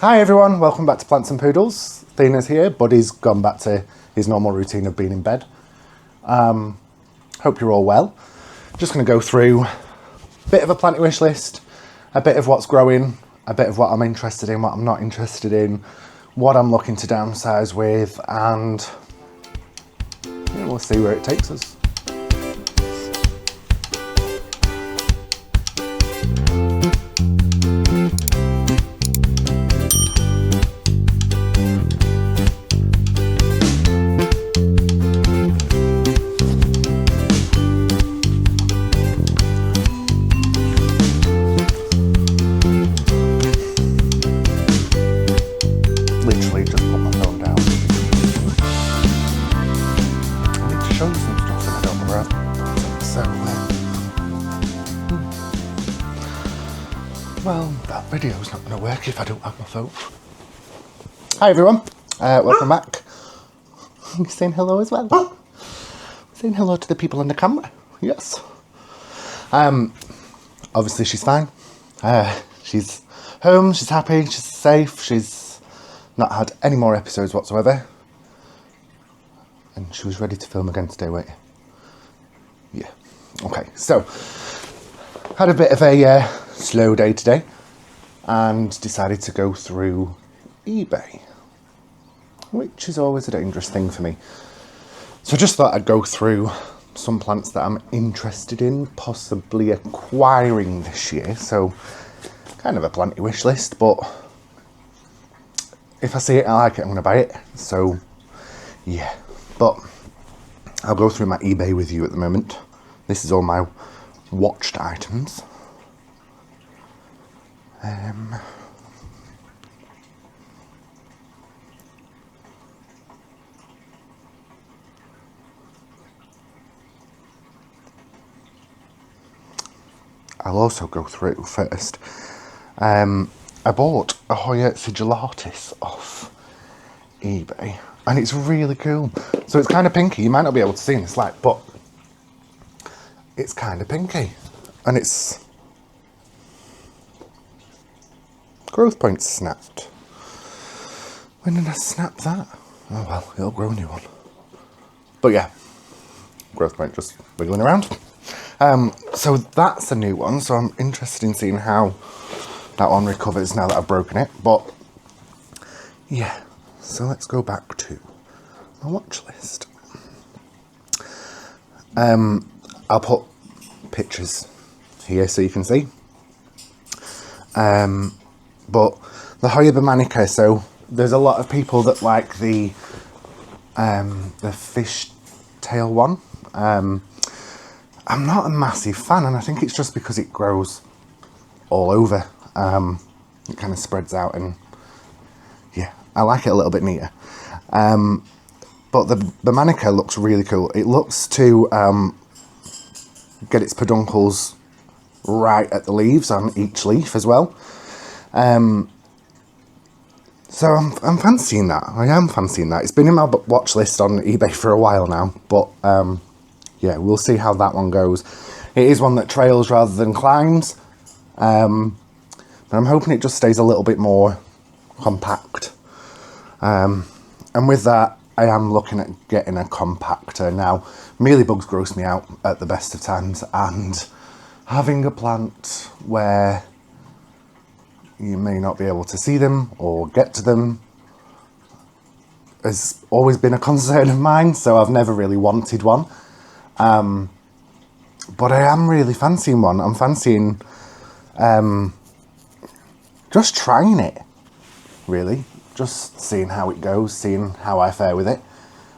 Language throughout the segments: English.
Hi everyone, welcome back to Plants and Poodles. Thena's here. Buddy's gone back to his normal routine of being in bed. Hope you're all well. Just going to go through a bit of a planty wish list, a bit of what's growing, a bit of what I'm interested in, what I'm not interested in, what I'm looking to downsize with, and yeah, we'll see where it takes us. Literally just put my phone down. I need to show you some stuff and I don't know where I've so well, that video's not going to work if I don't have my phone. Hi everyone, welcome back. You saying hello as well? Saying hello to the people on the camera. Yes. Obviously she's fine. She's home, she's happy, she's safe, she's not had any more episodes whatsoever. And she was ready to film again today, wait. Yeah. Okay, so had a bit of a slow day today and decided to go through eBay, which is always a dangerous thing for me. So I just thought I'd go through some plants that I'm interested in possibly acquiring this year. So kind of a planty wish list, but if I see it, I like it, I'm going to buy it. So yeah, but I'll go through my eBay with you at the moment. This is all my watched items. I'll also go through first. I bought a Hoya sigillatus off eBay and it's really cool. So it's kind of pinky. You might not be able to see in this light, but it's kind of pinky and it's growth points snapped. When did I snap that? Oh well, it'll grow a new one. But yeah, growth point just wiggling around. So that's a new one, so I'm interested in seeing how that one recovers now that I've broken it. But yeah, so let's go back to my watch list. I'll put pictures here so you can see. But the Hoya Bomanica, so there's a lot of people that like the fish tail one. I'm not a massive fan, and I think it's just because it grows all over. It kind of spreads out, and yeah, I like it a little bit neater. But the Bomanica looks really cool. It looks to get its peduncles right at the leaves on each leaf as well. So I'm fancying that. I am fancying that. It's been in my watch list on eBay for a while now, but yeah, we'll see how that one goes. It is one that trails rather than climbs, but I'm hoping it just stays a little bit more compact. And with that, I am looking at getting a compactor. Now, mealybugs gross me out at the best of times, and having a plant where you may not be able to see them or get to them has always been a concern of mine, so I've never really wanted one. But I am really fancying one. I'm fancying just trying it, really. Just seeing how it goes, seeing how I fare with it.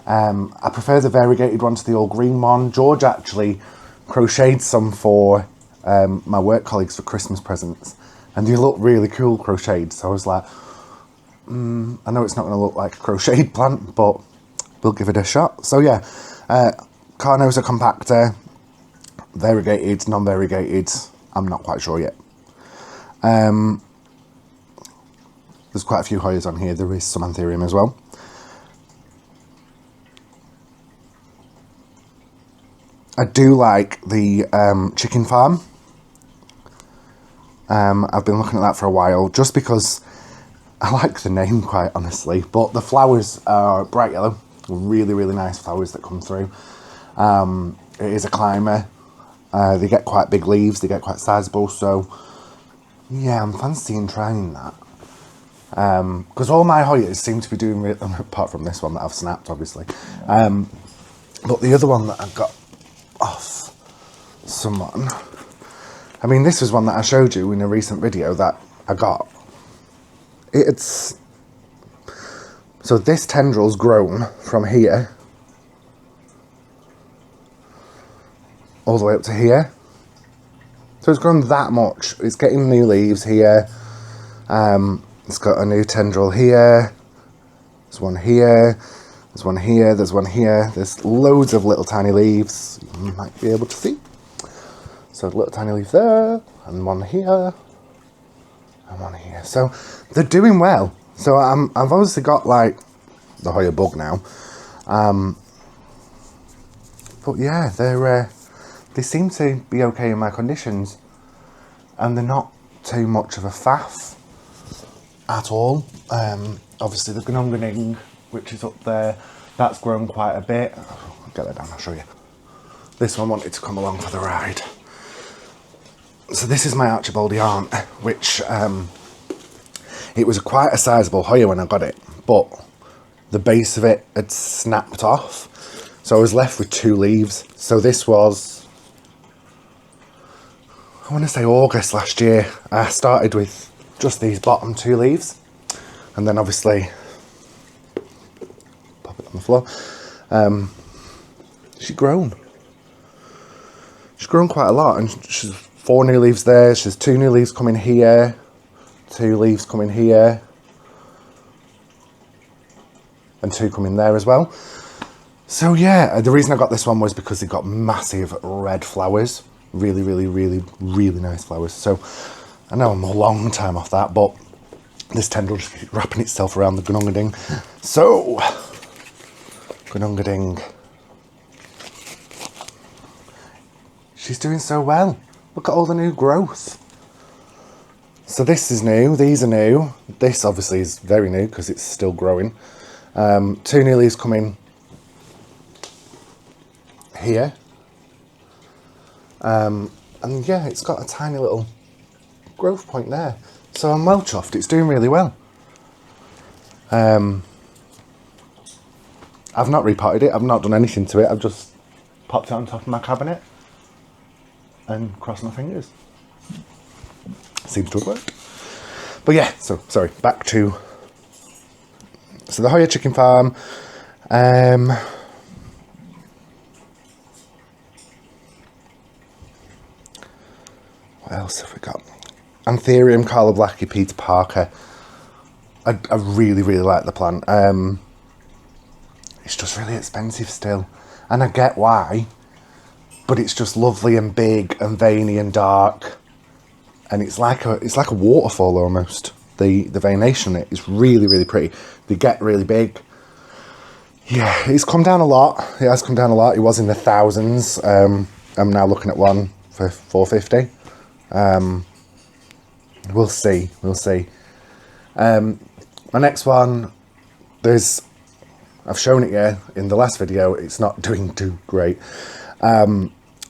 I prefer the variegated one to the all green one. George actually crocheted some for my work colleagues for Christmas presents, and they look really cool crocheted. So I was like, I know it's not going to look like a crocheted plant, but we'll give it a shot. So yeah, Carno's a compactor, variegated, non-variegated, I'm not quite sure yet. There's quite a few Hoyas on here. There is some Anthurium as well. I do like the chicken farm. I've been looking at that for a while, just because I like the name, quite honestly, but the flowers are bright yellow, really, really nice flowers that come through. It is a climber. They get quite big leaves, they get quite sizable, so yeah, I'm fancying trying that. Because all my Hoyas seem to be doing really, apart from this one that I've snapped, obviously. But the other one that I got off someone, I mean, this was one that I showed you in a recent video that I got. It's, so this tendril's grown from here all the way up to here. So it's grown that much. It's getting new leaves here. It's got a new tendril here. There's one here. There's one here. There's one here. There's loads of little tiny leaves. You might be able to see. So little tiny leaf there, and one here, and one here. So they're doing well. So I've obviously got like the Hoya bug now. But yeah, they seem to be okay in my conditions, and they're not too much of a faff at all. Obviously the gnonganing, which is up there, that's grown quite a bit. I'll get that down, I'll show you. This one wanted to come along for the ride. So this is my Archibaldi aunt, which it was quite a sizable Hoya when I got it, but the base of it had snapped off, so I was left with 2 leaves. So this was, I want to say August last year. I started with just these bottom 2 leaves, and then obviously pop it on the floor. She's grown quite a lot, and she's 4 new leaves there. She's 2 new leaves coming here, 2 leaves coming here, and 2 coming there as well. So yeah, the reason I got this one was because it got massive red flowers. Really, really, really, really nice flowers. So I know I'm a long time off that, but this tendril just keeps wrapping itself around the gnongading. So, gnongading. She's doing so well. Look at all the new growth. So this is new, these are new. This obviously is very new because it's still growing. 2 new leaves coming here. And yeah, it's got a tiny little growth point there. So I'm well chuffed, it's doing really well. I've not repotted it, I've not done anything to it, I've just popped it on top of my cabinet and crossed my fingers. Seems to have worked. But yeah, so sorry, back to, so the Hoya chicken farm. What else have we got? Anthurium, Carla Blackie, Peter Parker. I really, really like the plant. It's just really expensive still, and I get why, but it's just lovely and big and veiny and dark, and it's like a waterfall almost. The veination in it is really, really pretty. They get really big. Yeah, it's come down a lot. It has come down a lot. It was in the thousands. I'm now looking at one for $450. We'll see. My next one, I've shown it here in the last video. It's not doing too great.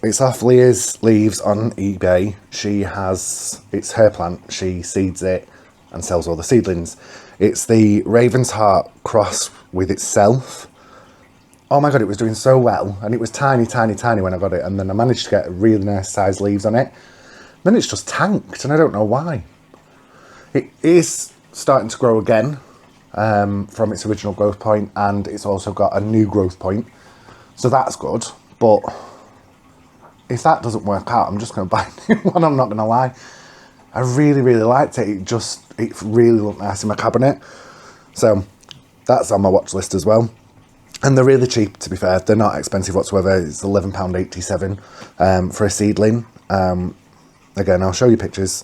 It's off Leah's leaves on eBay. It's her plant. She seeds it and sells all the seedlings. It's the Raven's Heart cross with itself. Oh my God, it was doing so well. And it was tiny, tiny, tiny when I got it. And then I managed to get really nice sized leaves on it. Then it's just tanked, and I don't know why. It is starting to grow again from its original growth point, and it's also got a new growth point. So that's good. But if that doesn't work out, I'm just going to buy a new one, I'm not going to lie. I really, really liked it. It really looked nice in my cabinet. So that's on my watch list as well. And they're really cheap, to be fair. They're not expensive whatsoever. It's £11.87 for a seedling. Again, I'll show you pictures.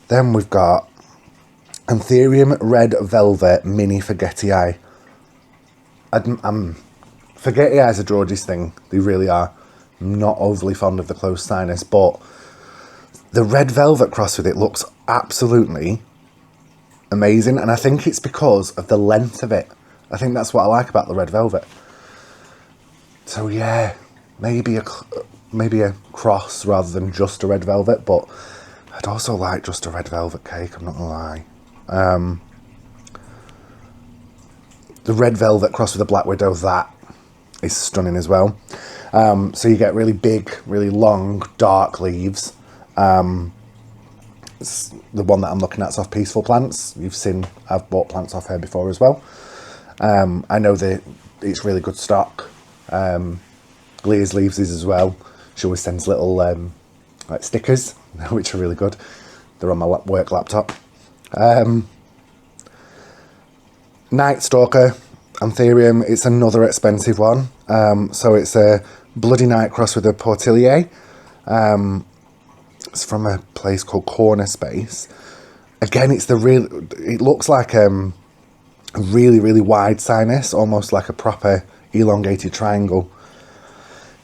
Then we've got Anthurium Red Velvet Mini Forgetty Eye. Forgetty Eyes are Georgie's thing. They really are. I'm not overly fond of the closed sinus, but The red velvet cross with it looks absolutely amazing, and I think it's because of the length of it. I think that's what I like about the red velvet. So yeah, maybe a cross rather than just a red velvet, but I'd also like just a red velvet cake, I'm not gonna lie. The red velvet cross with a black widow, that is stunning as well. So you get really big, really long, dark leaves. It's the one that I'm looking at is off Peaceful Plants. You've seen, I've bought plants off her before as well. I know that it's really good stock. Leah's leaves is as well. She always sends little like stickers, which are really good. They're on my work laptop. Night Stalker Anthurium, it's another expensive one. So it's a Bloody Night cross with a Portillier. It's from a place called Corner Space. Again, it's it looks like a really, really wide sinus, almost like a proper elongated triangle.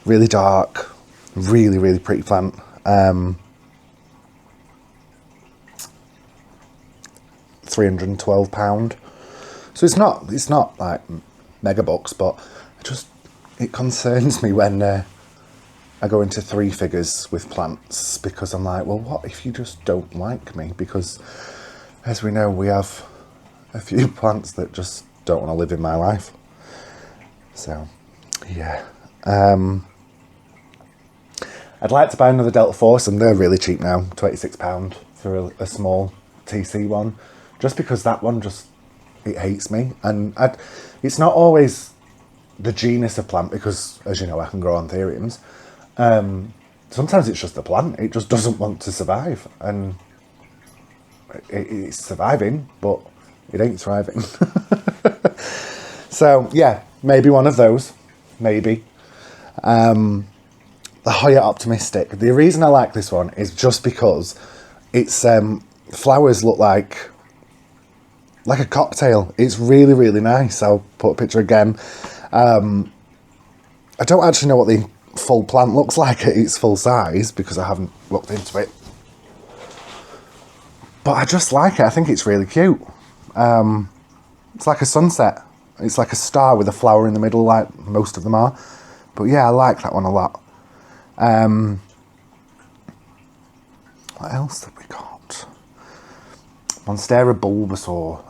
Really dark, really, really pretty plant. £312. So it's not like mega bucks, but it concerns me when I go into three figures with plants, because I'm like, well, what if you just don't like me? Because as we know, we have a few plants that just don't want to live in my life. So yeah, I'd like to buy another Delta Force, and they're really cheap now, £26 for a small TC one, just because that one it hates me. And it's not always the genus of plant, because as you know, I can grow anthuriums. Sometimes it's just the plant, it just doesn't want to survive, and it's surviving, but it ain't thriving. So yeah, maybe one of those, maybe. The Hoya Optimistic. The reason I like this one is just because its flowers look like a cocktail. It's really, really nice. I'll put a picture again. I don't actually know what the full plant looks like at its full size, because I haven't looked into it. But I just like it. I think it's really cute. It's like a sunset. It's like a star with a flower in the middle, like most of them are. But yeah, I like that one a lot. What else have we got? Monstera Bulbasaur.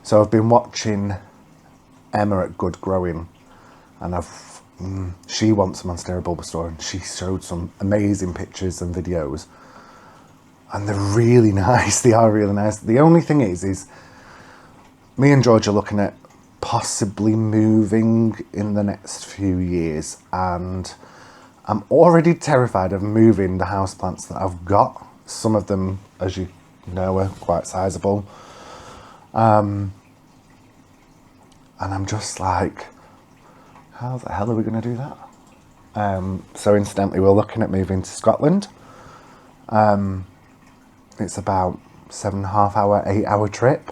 So I've been watching Emma at Good Growing, and she wants a Monstera Bulbasaur, and she showed some amazing pictures and videos, and they're really nice. They are really nice. The only thing is me and George are looking at possibly moving in the next few years, and I'm already terrified of moving the houseplants that I've got. Some of them, as you know, are quite sizable. And I'm just like, how the hell are we going to do that? So incidentally, we're looking at moving to Scotland. It's about 7.5 hour, 8 hour trip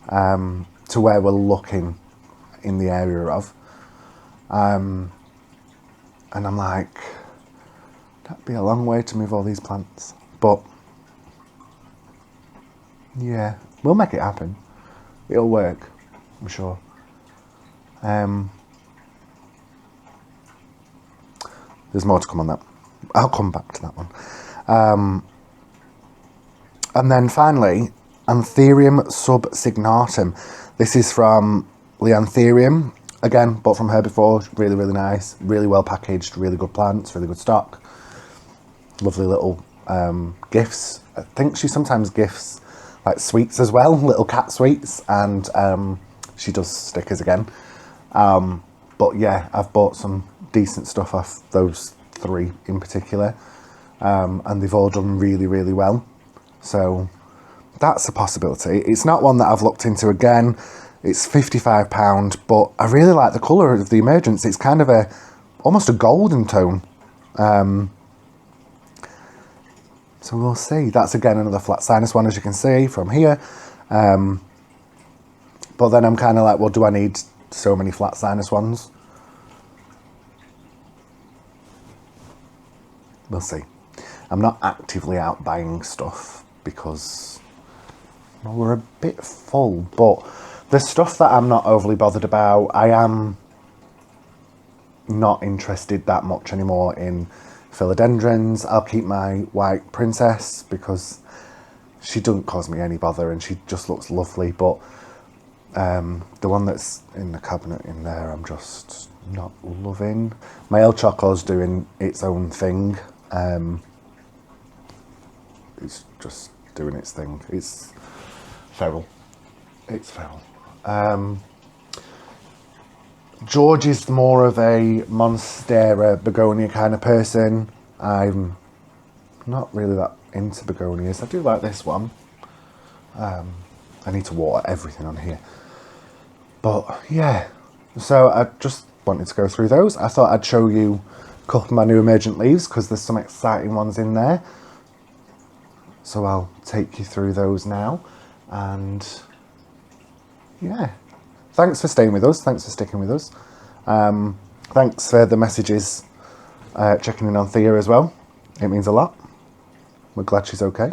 to where we're looking in the area of. And I'm like, that'd be a long way to move all these plants. But yeah, we'll make it happen. It'll work, I'm sure. There's more to come on that. I'll come back to that one. And then finally, Anthurium subsignatum. This is from Leanthurium. Again, bought from her before. Really, really nice. Really well packaged. Really good plants. Really good stock. Lovely little gifts. I think she sometimes gifts like sweets as well. Little cat sweets. And she does stickers again. But yeah, I've bought some decent stuff off those three in particular. And they've all done really, really well. So that's a possibility. It's not one that I've looked into again. It's £55, but I really like the colour of the emergence. It's kind of almost a golden tone. So we'll see. That's again another flat sinus one, as you can see from here. But then I'm kind of like, well, do I need so many flat sinus ones? We'll see. I'm not actively out buying stuff because we're a bit full, but the stuff that I'm not overly bothered about, I am not interested that much anymore in philodendrons. I'll keep my white princess because she doesn't cause me any bother and she just looks lovely, but the one that's in the cabinet in there I'm just not loving. My El Choco's doing its own thing. It's just doing its thing. It's feral. It's feral. George is more of a Monstera begonia kind of person. I'm not really that into begonias. I do like this one. I need to water everything on here. But yeah, so I just wanted to go through those. I thought I'd show you a couple of my new emergent leaves because there's some exciting ones in there. So I'll take you through those now. And yeah, thanks for staying with us. Thanks for sticking with us. Thanks for the messages, checking in on Thea as well. It means a lot. We're glad she's okay.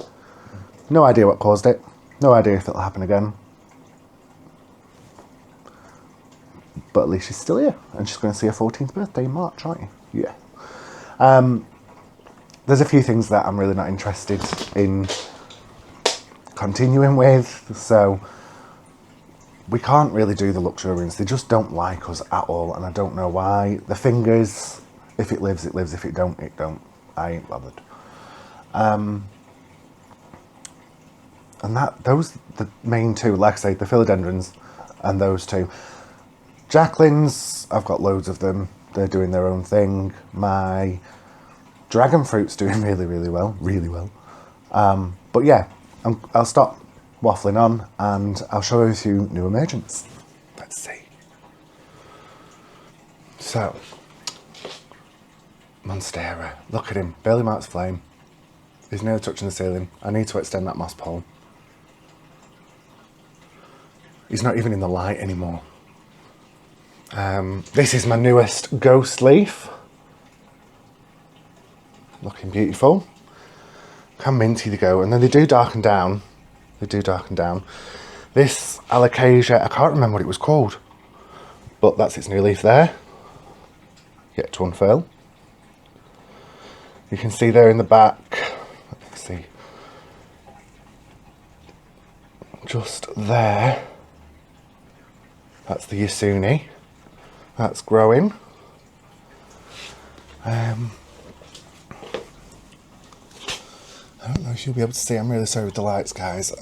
No idea what caused it. No idea if it'll happen again. But at least she's still here. And she's going to see her 14th birthday in March, aren't you? Yeah. There's a few things that I'm really not interested in continuing with. So we can't really do the luxurians. They just don't like us at all. And I don't know why. The fingers, if it lives, it lives. If it don't, it don't. I ain't bothered. And those the main two, like I say, the philodendrons and those two. Jacqueline's, I've got loads of them. They're doing their own thing. My dragon fruit's doing really well. But yeah, I'll stop waffling on and I'll show you a few new emergents. Let's see. So, Monstera, look at him, barely marks flame. He's nearly touching the ceiling. I need to extend that moss pole. He's not even in the light anymore. This is my newest ghost leaf. Looking beautiful. How minty they go. And then they do darken down. This alocasia, I can't remember what it was called. But that's its new leaf there. Yet to unfurl. You can see there in the back. Let's see. Just there. That's the Yasuni. That's growing. I don't know if you'll be able to see. I'm really sorry with the lights, guys.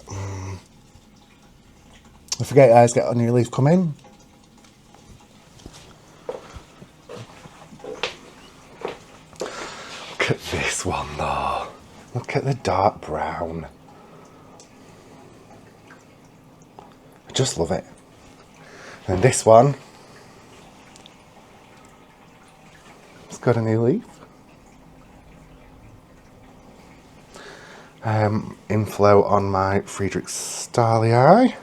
I forget guys, get on your leaf, come in. Look at this one though. Look at the dark brown. I just love it. And this one, it's got a new leaf. Inflow on my Friedrich Stahlii.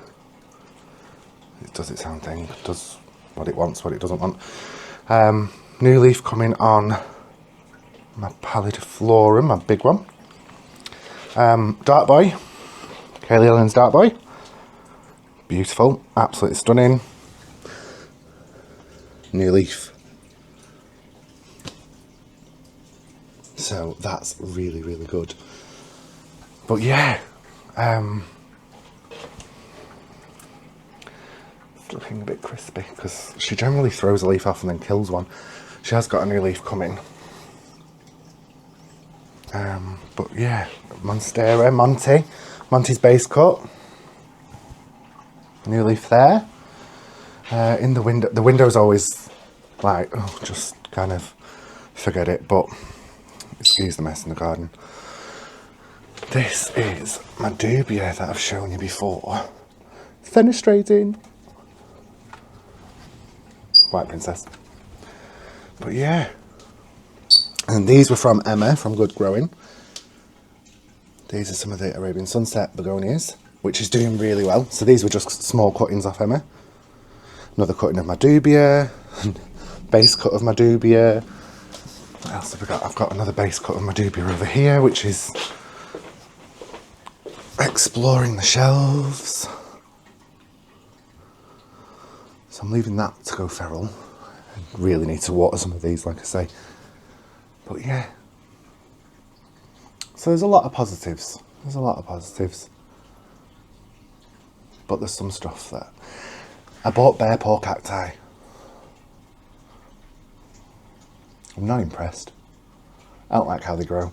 It does its own thing, it does what it wants, what it doesn't want. New leaf coming on my Pallidiflorum, my big one. Dark Boy, Kaylee Ellen's Dark Boy. Beautiful, absolutely stunning. New leaf. So that's really good. But yeah, it's looking a bit crispy because she generally throws a leaf off and then kills one. She has got a new leaf coming. But yeah, Monstera, Monty's base cut. New leaf there. In the window, the window's always like, oh, just kind of forget it, but excuse the mess in the garden. This is my dubia that I've shown you before. Fenestrating. White Princess. But yeah. And these were from Emma from Good Growing. These are some of the Arabian Sunset begonias, which is doing really well. So these were just small cuttings off Emma. Another cutting of my dubia. Base cut of my dubia. What else have we got? I've got another base cut of my doobie over here, which is exploring the shelves. So I'm leaving that to go feral. I really need to water some of these, like I say. But yeah. So there's a lot of positives. There's a lot of positives. But there's some stuff that... I bought bear paw cacti. I'm not impressed. I don't like how they grow.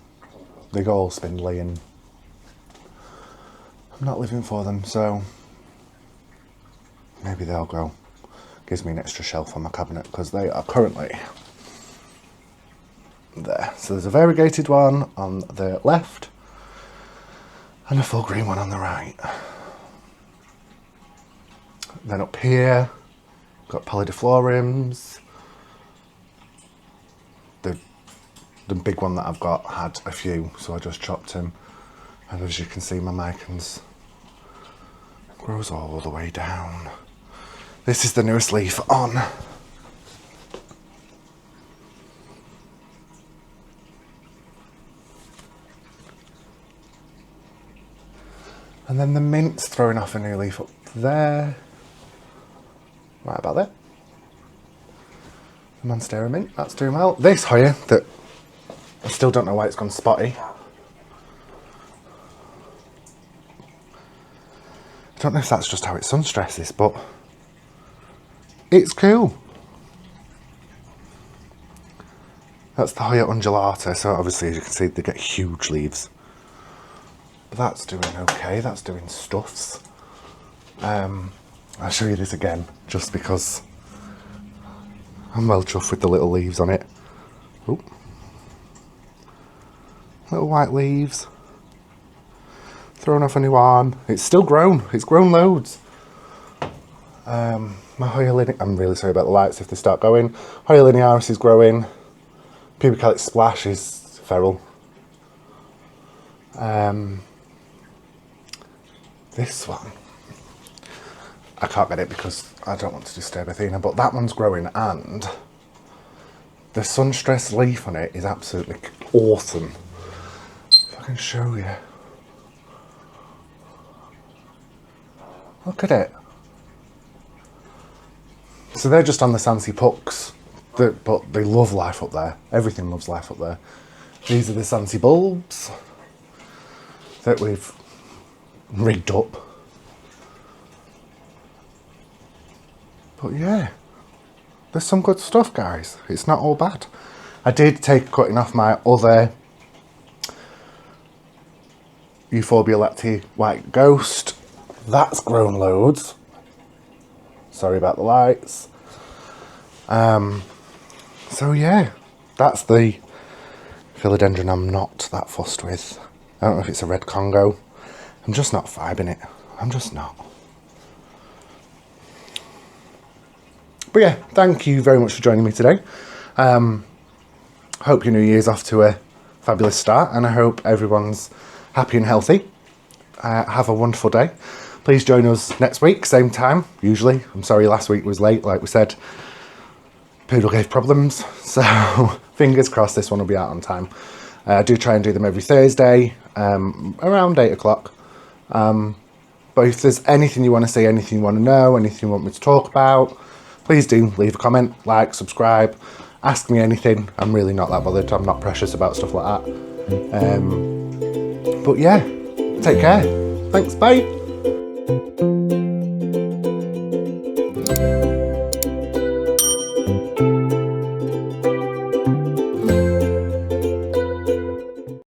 They go all spindly and I'm not living for them, so maybe they'll go. Gives me an extra shelf on my cabinet because they are currently there. So there's a variegated one on the left and a full green one on the right. Then up here, got paludiflorums. The big one that I've got had a few, so I just chopped him. And as you can see, my micans grows all the way down. This is the newest leaf on. And then the mint's throwing off a new leaf up there. Right about there. The Monstera mint, that's doing well. This Hoya, that I still don't know why it's gone spotty. I don't know if that's just how it sun stresses, but it's cool. That's the Hoya undulata, so obviously as you can see they get huge leaves. But that's doing okay, that's doing stuffs. I'll show you this again, just because I'm well chuffed with the little leaves on it. Ooh. Little white leaves. Thrown off a new one. It's still grown. It's grown loads. My Hoya linearis, I'm really sorry about the lights if they start going. Hoya linearis is growing. Pubicalyx splash is feral. This one, I can't get it because I don't want to disturb Athena, but that one's growing and the sun stress leaf on it is absolutely awesome. If I can show you. Look at it. So they're just on the Sansi pucks, but they love life up there. Everything loves life up there. These are the Sansi bulbs that we've rigged up. But yeah, there's some good stuff, guys. It's not all bad. I did take a cutting off my other Euphorbia lacti white ghost. That's grown loads. Sorry about the lights. So yeah, that's the philodendron I'm not that fussed with. I don't know if it's a red Congo. I'm just not vibing it. I'm just not. But yeah, thank you very much for joining me today. Hope your new year's off to a fabulous start, and I hope everyone's happy and healthy. Have a wonderful day. Please join us next week, same time, usually. I'm sorry last week was late, like we said. Poodle gave problems, so fingers crossed this one will be out on time. I do try and do them every Thursday, around 8 o'clock. But if there's anything you want to see, anything you want to know, anything you want me to talk about, please do leave a comment, like, subscribe, ask me anything. I'm really not that bothered. I'm not precious about stuff like that. But yeah, take care. Thanks, bye.